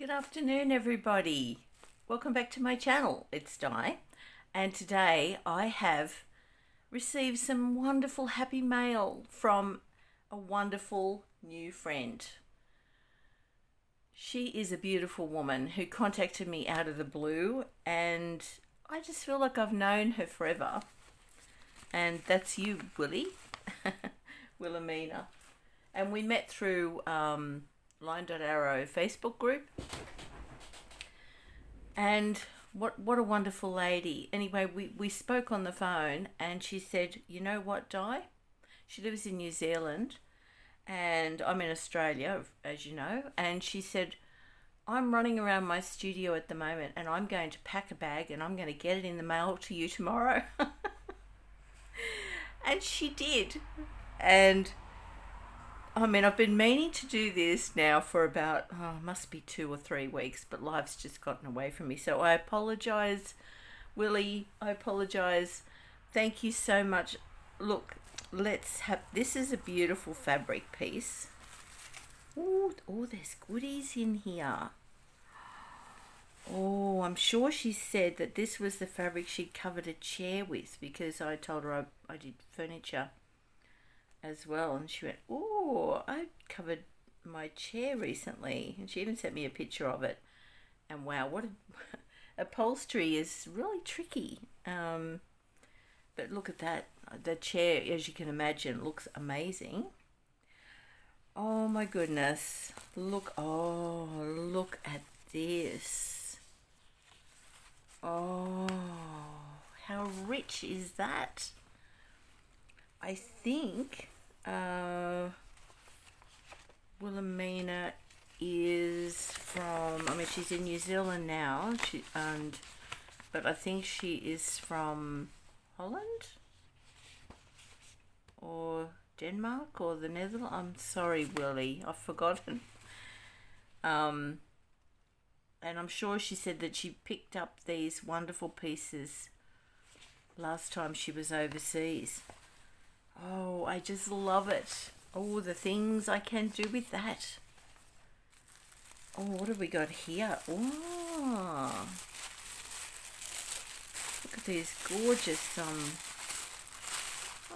Good afternoon, everybody. Welcome back to my channel. It's Di, and today I have received some wonderful happy mail from a wonderful new friend. She is a beautiful woman who contacted me out of the blue, and I just feel like I've known her forever. And that's you, Willy, Wilhelmina. And we met through Line.arrow Facebook group, and what a wonderful lady. Anyway, we spoke on the phone, and she said, you know what, Di? She lives in New Zealand and I'm in Australia, as you know, and she said, I'm running around my studio at the moment and I'm going to pack a bag and I'm going to get it in the mail to you tomorrow. And she did. And I mean, I've been meaning to do this now for about, must be 2 or 3 weeks, but life's just gotten away from me. So I apologise, Willie. I apologise. Thank you so much. Look, this is a beautiful fabric piece. Oh, there's goodies in here. Oh, I'm sure she said that this was the fabric she covered a chair with, because I told her I did furniture as well, and she went, oh, I covered my chair recently, and she even sent me a picture of it. And wow, what upholstery is really tricky. But look at that. The chair, as you can imagine, looks amazing. Oh my goodness. Look at this. Oh, how rich is that? I think Wilhelmina is from, I mean, she's in New Zealand now, but I think she is from Holland or Denmark or the Netherlands. I'm sorry, Willie, I've forgotten. And I'm sure she said that she picked up these wonderful pieces last time she was overseas. Oh, I just love it. Oh, the things I can do with that. Oh, what have we got here? Oh, look at these gorgeous,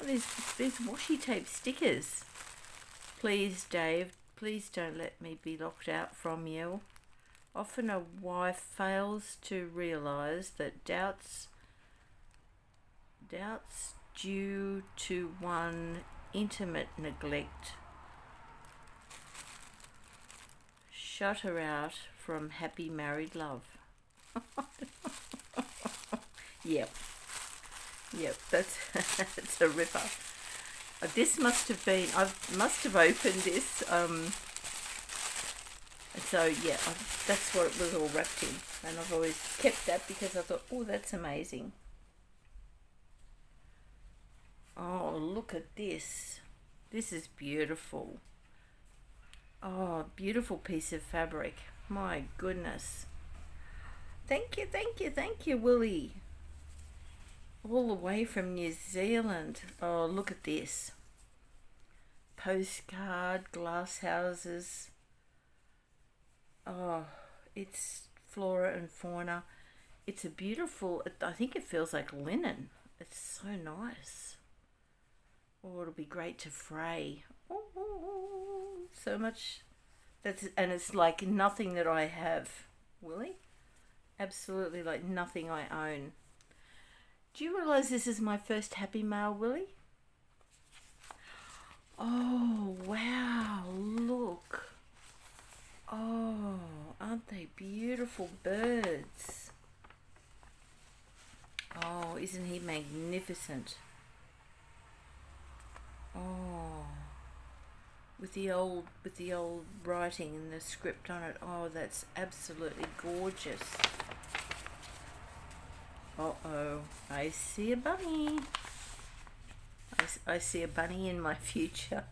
these washi tape stickers. Please, Dave, please don't let me be locked out from you. Often a wife fails to realise that doubts due to one intimate neglect shut her out from happy married love. Yep, that's a ripper. This must have been, I must have opened this, so yeah, that's what it was all wrapped in, and I've always kept that because I thought, oh, that's amazing. Oh, look at this. This is beautiful. Oh, beautiful piece of fabric. My goodness. Thank you, Willie. All the way from New Zealand. Oh, look at this. Postcard, glass houses. Oh, it's flora and fauna. It's a beautiful, I think it feels like linen. It's so nice. Oh, it'll be great to fray. Oh, so much. And it's like nothing that I have, Willie. Absolutely like nothing I own. Do you realise this is my first happy mail, Willie? Oh, wow, look. Oh, aren't they beautiful birds? Oh, isn't he magnificent? Oh, with the old writing and the script on it. Oh, that's absolutely gorgeous. Uh-oh, I see a bunny. I see a bunny in my future.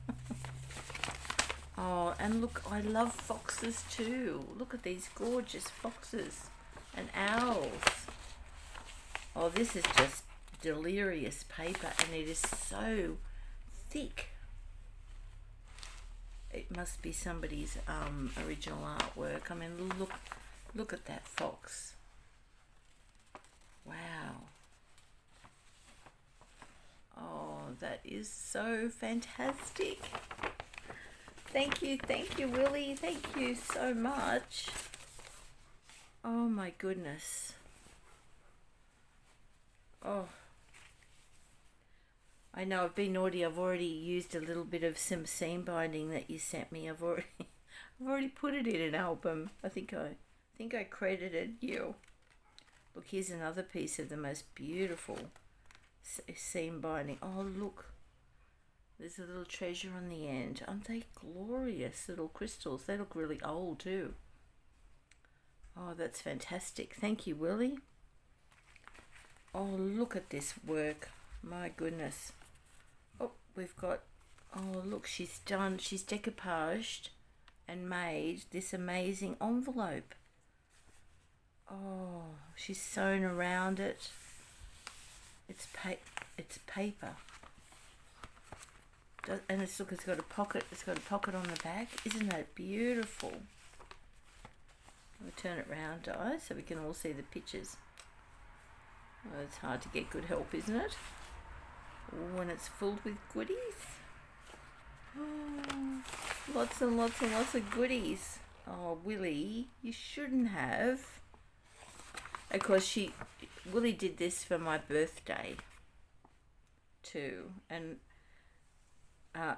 Oh, and look, I love foxes too. Look at these gorgeous foxes and owls. Oh, this is just delirious paper, and it is so thick. It must be somebody's original artwork. I mean, look at that fox. Wow. Oh, that is so fantastic. Thank you, Willy. Thank you so much. Oh my goodness. Oh. I know I've been naughty. I've already used a little bit of some seam binding that you sent me. I've already put it in an album. I think I credited you. Look, here's another piece of the most beautiful seam binding. Oh, look. There's a little treasure on the end. Aren't they glorious little crystals? They look really old too. Oh, that's fantastic. Thank you, Willy. Oh, look at this work. My goodness. Oh, we've got... Oh, look, she's decoupaged and made this amazing envelope. Oh, she's sewn around it. It's paper. And it's got a pocket. It's got a pocket on the back. Isn't that beautiful? We'll turn it round, guys, so we can all see the pictures. Oh, it's hard to get good help, isn't it? When it's filled with goodies. Oh, lots and lots and lots of goodies. Oh, Willy, you shouldn't have. Of course, Willy did this for my birthday too, and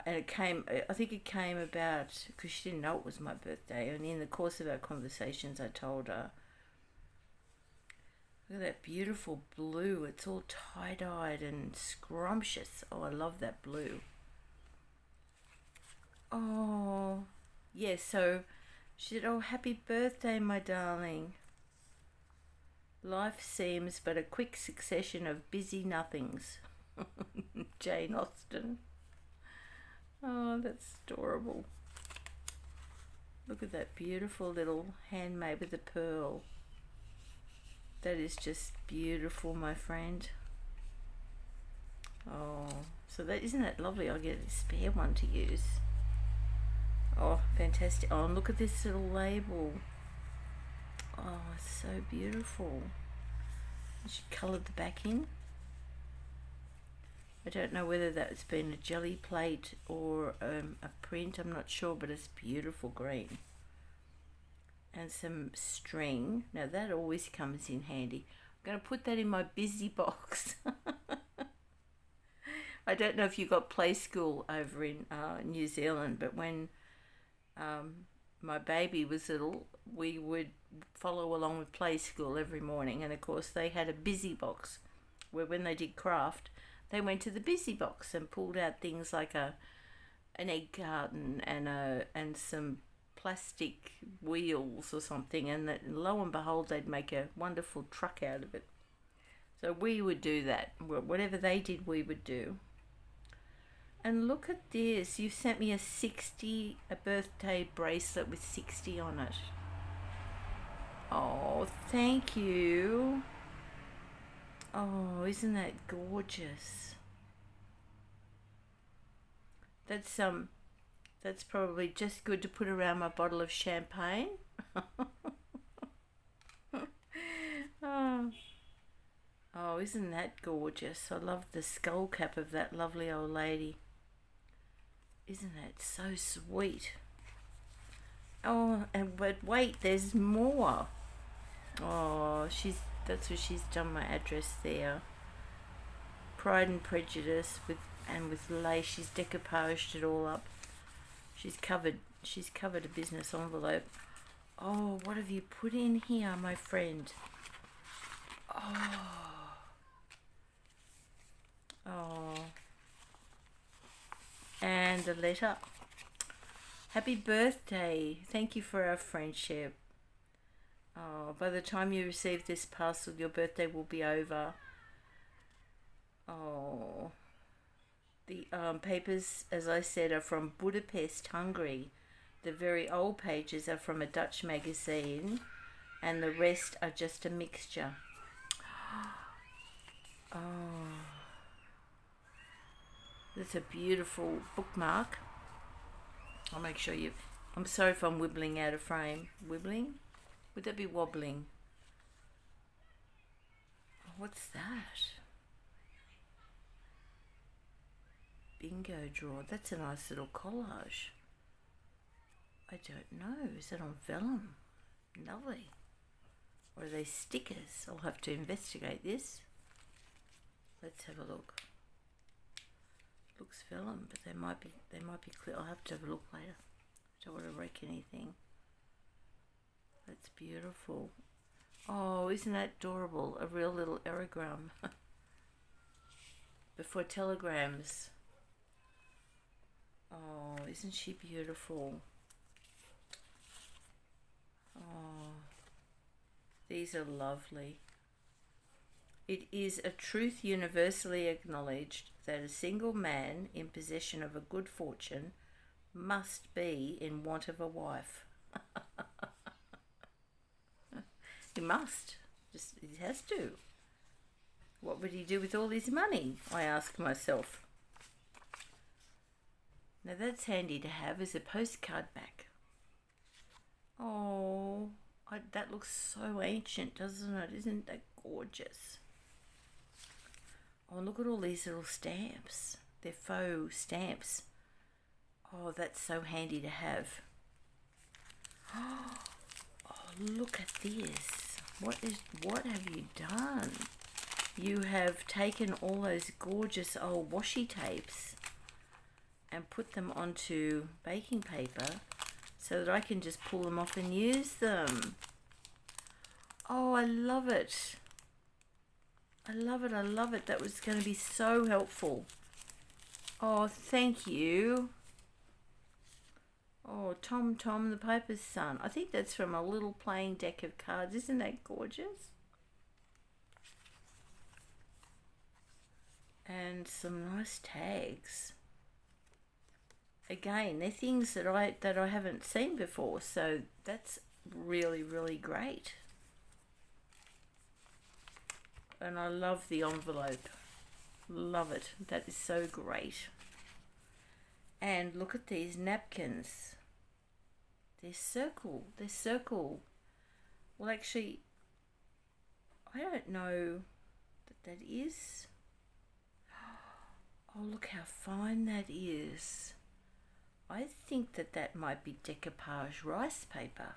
it came. I think it came about because she didn't know it was my birthday, and in the course of our conversations, I told her, "Look at that beautiful blue. It's all tie-dyed and scrumptious. Oh, I love that blue." Oh, yeah. So she said, "Oh, happy birthday, my darling. Life seems but a quick succession of busy nothings." Jane Austen. Oh, that's adorable. Look at that beautiful little handmade with a pearl. That is just beautiful, my friend. Oh, so isn't that lovely? I'll get a spare one to use. Oh, fantastic. Oh, and look at this little label. Oh, it's so beautiful. She coloured the back in. I don't know whether that's been a jelly plate or a print. I'm not sure, but it's beautiful green. And some string. Now that always comes in handy. I'm going to put that in my busy box. I don't know if you got play school over in New Zealand, but when my baby was little, we would follow along with play school every morning, and of course they had a busy box where when they did craft, they went to the busy box and pulled out things like an egg carton and some plastic wheels or something, and that, lo and behold, they'd make a wonderful truck out of it. So we would do that. Whatever they did, we would do. And look at this. You sent me a birthday bracelet with 60 on it. Oh, thank you. Oh, isn't that gorgeous? That's probably just good to put around my bottle of champagne. Oh, isn't that gorgeous? I love the skull cap of that lovely old lady. Isn't that so sweet? Oh, but wait, there's more. Oh, that's where she's done my address there. Pride and Prejudice with lace. She's decoupaged it all up. She's covered a business envelope. Oh, what have you put in here, my friend? Oh. And a letter. Happy birthday. Thank you for our friendship. Oh, by the time you receive this parcel, your birthday will be over. Oh. The papers, as I said, are from Budapest, Hungary. The very old pages are from a Dutch magazine, and the rest are just a mixture. Oh. That's a beautiful bookmark. I'll make sure you... I'm sorry if I'm wibbling out of frame. Wibbling? Would that be wobbling? Oh, what's that? Bingo drawer. That's a nice little collage. I don't know. Is that on vellum? Lovely. Or are they stickers? I'll have to investigate this. Let's have a look. Looks vellum, but they might be clear. I'll have to have a look later. Don't want to wreck anything. That's beautiful. Oh, isn't that adorable? A real little aerogram. Before telegrams. Oh, isn't she beautiful? Oh, these are lovely. It is a truth universally acknowledged that a single man in possession of a good fortune must be in want of a wife. He must. He has to. What would he do with all his money? I ask myself. Now that's handy to have as a postcard back. Oh, that looks so ancient, doesn't it? Isn't that gorgeous? Oh, look at all these little stamps. They're faux stamps. Oh, that's so handy to have. Oh, look at this. What have you done? You have taken all those gorgeous old washi tapes and put them onto baking paper so that I can just pull them off and use them. Oh, I love it. I love it. I love it. That was going to be so helpful. Oh, thank you. Oh, Tom Tom, the Piper's Son. I think that's from a little playing deck of cards. Isn't that gorgeous? And some nice tags. Again, they're things that I haven't seen before, so that's really, really great. And I love the envelope. Love it. That is so great. And look at these napkins. They're circle. They're circle. Well, actually, I don't know that is. Oh, look how fine that is. I think that might be decoupage rice paper.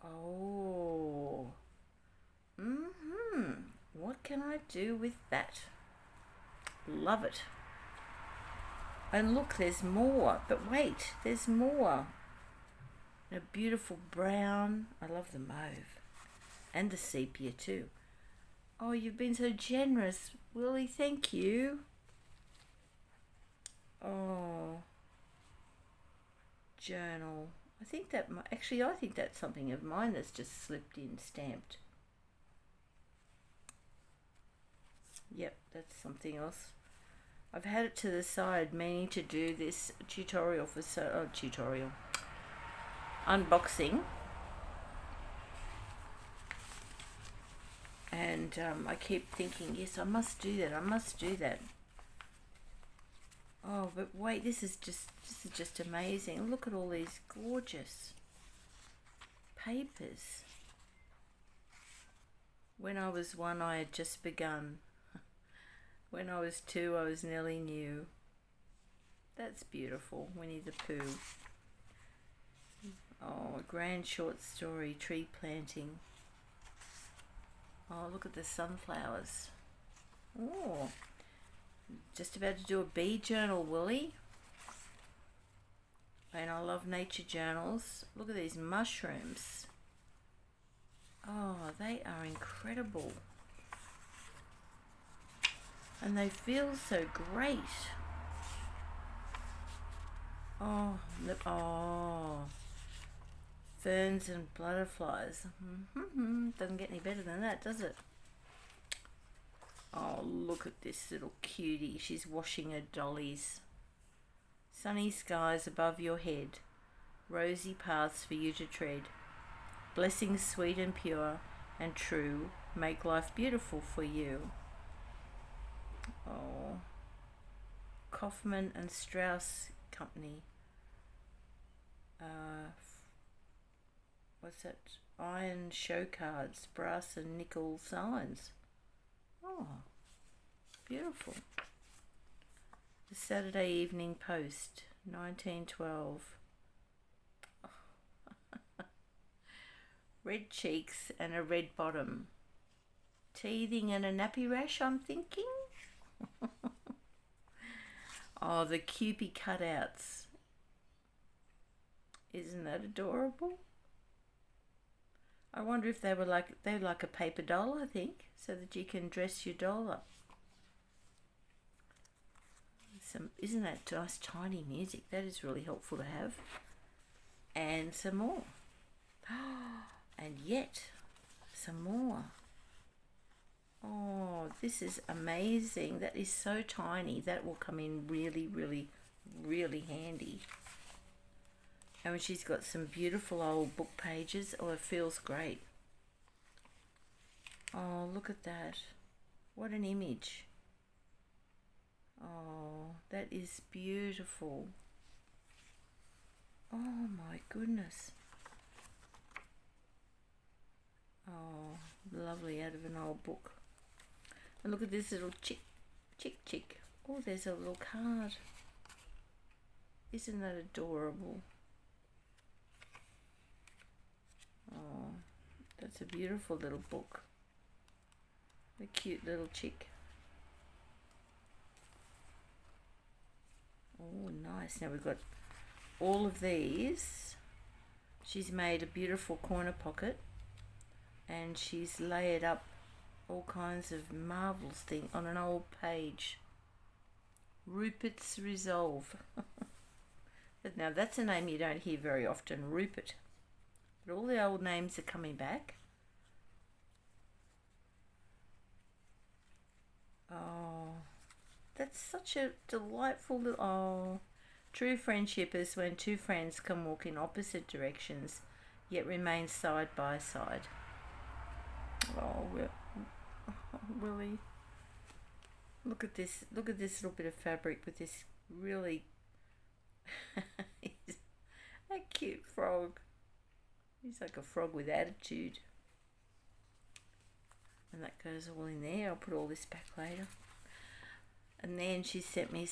Oh. What can I do with that? Love it. And look, there's more. But wait, there's more. A beautiful brown. I love the mauve. And the sepia too. Oh, you've been so generous, Willy. Thank you. Oh. Journal. I think that's something of mine that's just slipped in, stamped. Yep, that's something else. I've had it to the side, meaning to do this tutorial for unboxing, and I keep thinking, yes, I must do that. Oh, but wait, this is just amazing. Look at all these gorgeous papers. When I was 1, I had just begun. When I was 2, I was nearly new. That's beautiful. Winnie the Pooh. Oh, a grand short story, tree planting. Oh, look at the sunflowers. Oh, just about to do a bee journal, Willy. And I love nature journals. Look at these mushrooms. Oh, they are incredible. And they feel so great. Oh, look. Oh. Ferns and butterflies. Doesn't get any better than that, does it? Oh, look at this little cutie. She's washing her dollies. Sunny skies above your head. Rosy paths for you to tread. Blessings sweet and pure and true make life beautiful for you. Oh. Kaufman and Strauss Company. what's that? Iron show cards, brass and nickel signs. Oh, beautiful. The Saturday Evening Post, 1912. Red cheeks and a red bottom. Teething and a nappy rash, I'm thinking. Oh, the Kewpie cutouts. Isn't that adorable? I wonder if they're like a paper doll, I think, so that you can dress your doll up. Isn't that nice tiny music? That is really helpful to have. And some more. And yet some more. Oh, this is amazing. That is so tiny. That will come in really, really, really handy. And she's got some beautiful old book pages. Oh, it feels great. Oh, look at that. What an image. Oh, that is beautiful. Oh my goodness. Oh, lovely, out of an old book. And look at this little chick. Oh, there's a little card. Isn't that adorable? Oh, that's a beautiful little book. A cute little chick. Oh, nice. Now we've got all of these. She's made a beautiful corner pocket, and she's layered up all kinds of marvellous things on an old page. Rupert's Resolve. Now that's a name you don't hear very often, Rupert. But all the old names are coming back. Oh, that's such a delightful little... Oh, true friendship is when two friends can walk in opposite directions, yet remain side by side. Oh, Willy. Look at this little bit of fabric with this really a cute frog. He's like a frog with attitude. And that goes all in there. I'll put all this back later. And then she sent me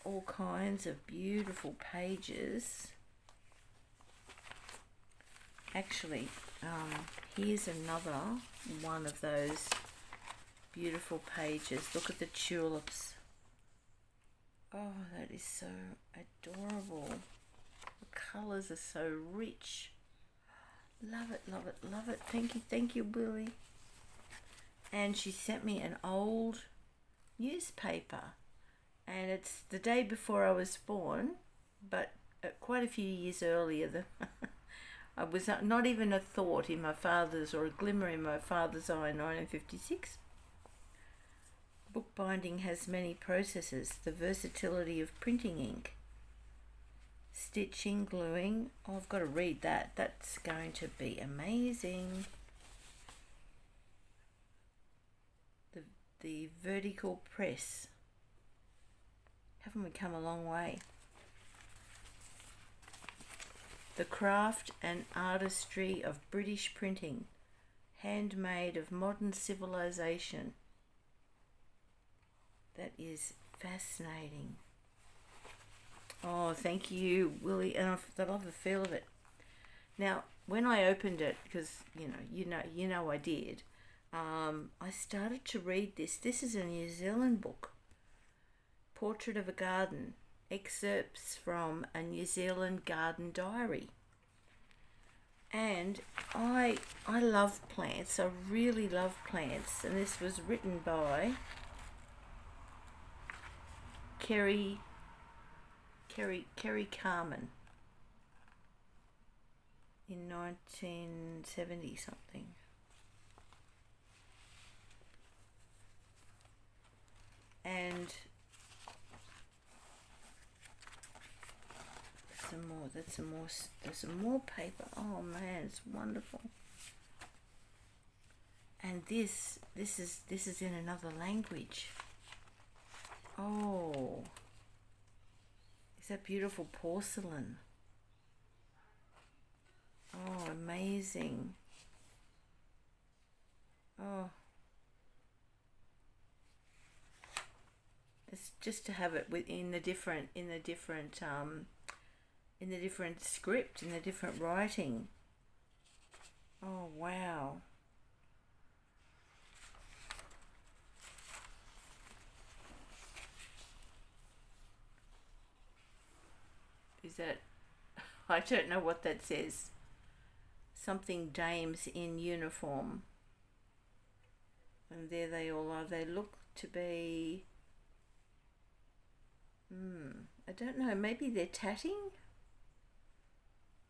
all kinds of beautiful pages. Actually, here's another one of those beautiful pages. Look at the tulips. Oh, that is so adorable. The colours are so rich. Love it, love it, love it. Thank you, Willy. And she sent me an old newspaper, and it's the day before I was born, but quite a few years earlier. I was not even a thought in my father's, or a glimmer in my father's eye in 1956. Bookbinding has many processes. The versatility of printing ink, stitching, gluing. Oh, I've got to read that. That's going to be amazing. The vertical press. Haven't we come a long way? The craft and artistry of British printing, handmade of modern civilization. That is fascinating. Oh, thank you, Willy, and I love the feel of it. Now, when I opened it, because you know I did, I started to read this. This is a New Zealand book, Portrait of a Garden, excerpts from a New Zealand garden diary. And I love plants. I really love plants, and this was written by Kerry Carmen in 1970 something. And there's some more paper. Oh man, it's wonderful. And this is in another language. Oh, is that beautiful porcelain? amazing. Oh, it's just to have it in the different script, in the different writing. Oh wow. Is that, I don't know what that says. Something dames in uniform. And there they all are. They look to be, I don't know, maybe they're tatting?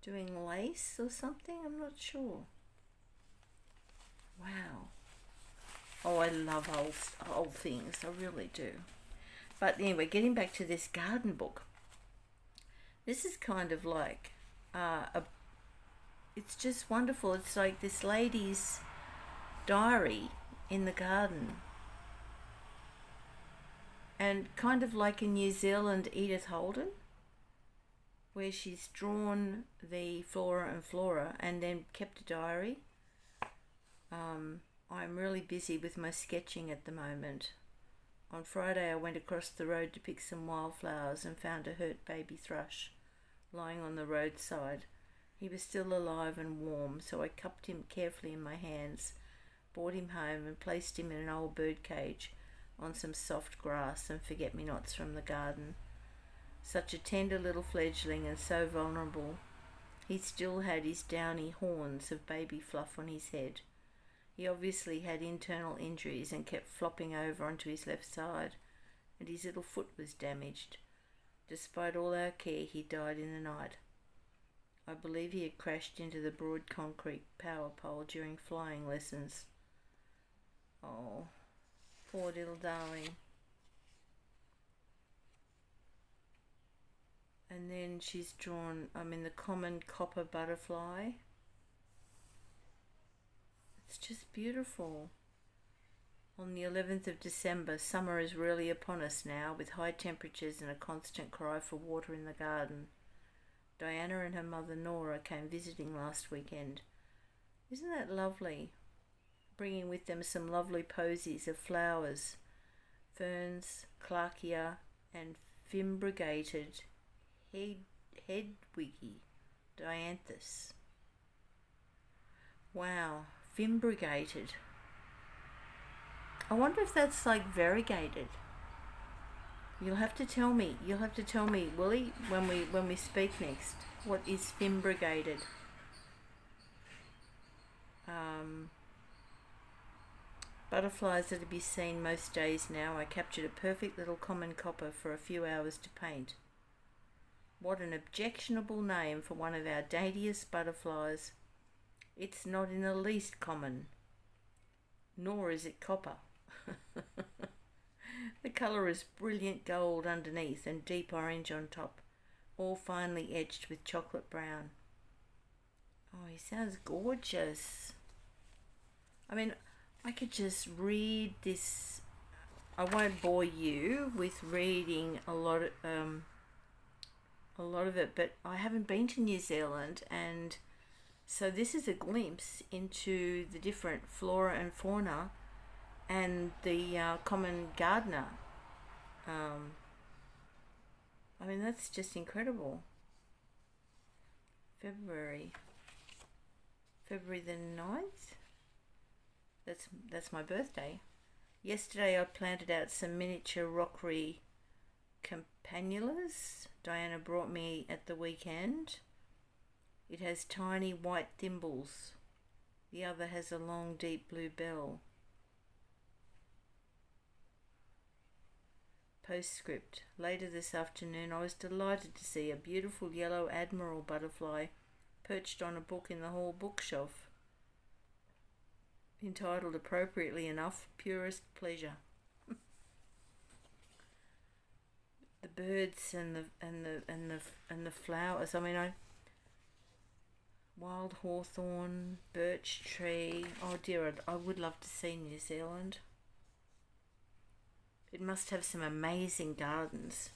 Doing lace or something? I'm not sure. Wow. Oh, I love old things. I really do. But anyway, getting back to this garden book. This is kind of like it's just wonderful. It's like this lady's diary in the garden. And kind of like in New Zealand, Edith Holden, where she's drawn the flora and flora and then kept a diary. I'm really busy with my sketching at the moment. On Friday I went across the road to pick some wildflowers and found a hurt baby thrush lying on the roadside. He was still alive and warm, so I cupped him carefully in my hands, brought him home and placed him in an old bird cage on some soft grass and forget-me-nots from the garden. Such a tender little fledgling and so vulnerable. He still had his downy horns of baby fluff on his head. He obviously had internal injuries and kept flopping over onto his left side, and his little foot was damaged. Despite all our care, he died in the night. I believe he had crashed into the broad concrete power pole during flying lessons. Oh, poor little darling. And then she's drawn, the common copper butterfly. It's just beautiful. On the 11th of December, summer is really upon us now, with high temperatures and a constant cry for water in the garden. Diana and her mother Nora came visiting last weekend. Isn't that lovely? Bringing with them some lovely posies of flowers, ferns, clarkia, and fimbrigated Hedwigi dianthus. Wow, fimbrigated. I wonder if that's like variegated. You'll have to tell me, Willy, when we speak next, what is fimbrigated. Butterflies are to be seen most days now. I captured a perfect little common copper for a few hours to paint. What an objectionable name for one of our daintiest butterflies. It's not in the least common, nor is it copper. The colour is brilliant gold underneath and deep orange on top, all finely edged with chocolate brown. Oh, he sounds gorgeous. I could just read this. I won't bore you with reading a lot of it, but I haven't been to New Zealand, and so this is a glimpse into the different flora and fauna and the common gardener. That's just incredible. February the 9th. That's my birthday. Yesterday I planted out some miniature rockery campanulas Diana brought me at the weekend. It has tiny white thimbles. The other has a long deep blue bell. Postscript. Later this afternoon I was delighted to see a beautiful yellow admiral butterfly perched on a book in the hall bookshelf, entitled appropriately enough, Purest Pleasure. The birds and the flowers. Wild hawthorn, birch tree. Oh dear, I would love to see New Zealand. It must have some amazing gardens.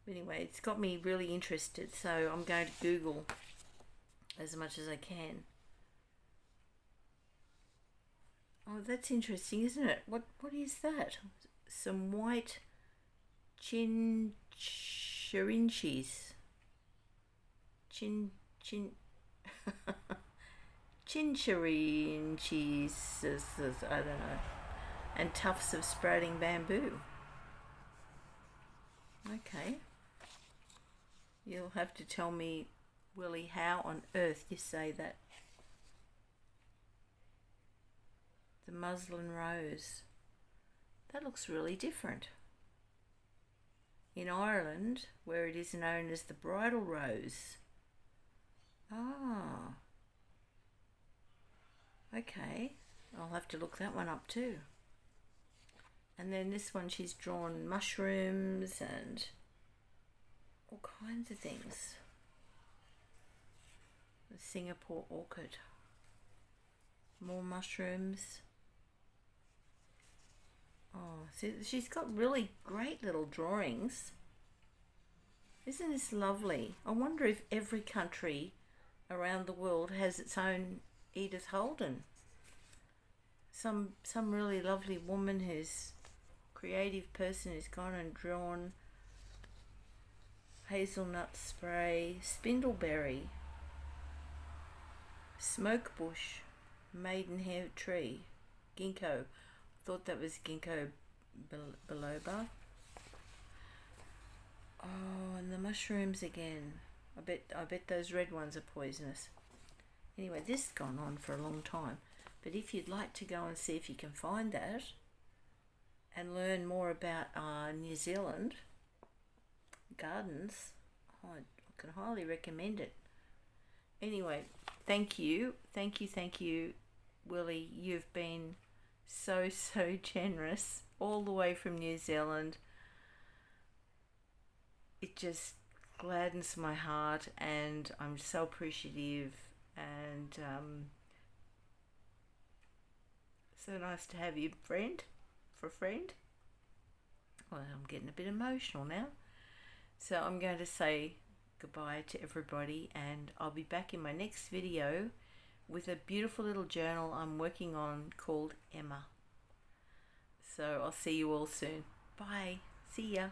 Anyway, it's got me really interested, so I'm going to Google as much as I can. Oh, that's interesting, isn't it? What is that? Some white chincherinches. Chin chincherinches. I don't know. And tufts of sprouting bamboo. Okay. You'll have to tell me, Willy, how on earth you say that. The muslin rose. That looks really different. In Ireland, where it is known as the bridal rose. Ah, okay. I'll have to look that one up too. And then this one, she's drawn mushrooms and all kinds of things. The Singapore orchid. More mushrooms. Oh, see, she's got really great little drawings. Isn't this lovely? I wonder if every country around the world has its own Edith Holden. Some really lovely woman who's creative person who's gone and drawn hazelnut spray, spindleberry, smoke bush, maidenhair tree, ginkgo. Thought that was ginkgo biloba. Oh, and the mushrooms again. I bet those red ones are poisonous. Anyway, this has gone on for a long time. But if you'd like to go and see if you can find that and learn more about New Zealand gardens, I can highly recommend it. Anyway, thank you, Willy. You've been so generous all the way from New Zealand. It just gladdens my heart, and I'm so appreciative, and so nice to have you, friend. Well, I'm getting a bit emotional now. So I'm going to say goodbye to everybody, and I'll be back in my next video with a beautiful little journal I'm working on called Emma. So I'll see you all soon. Bye. See ya.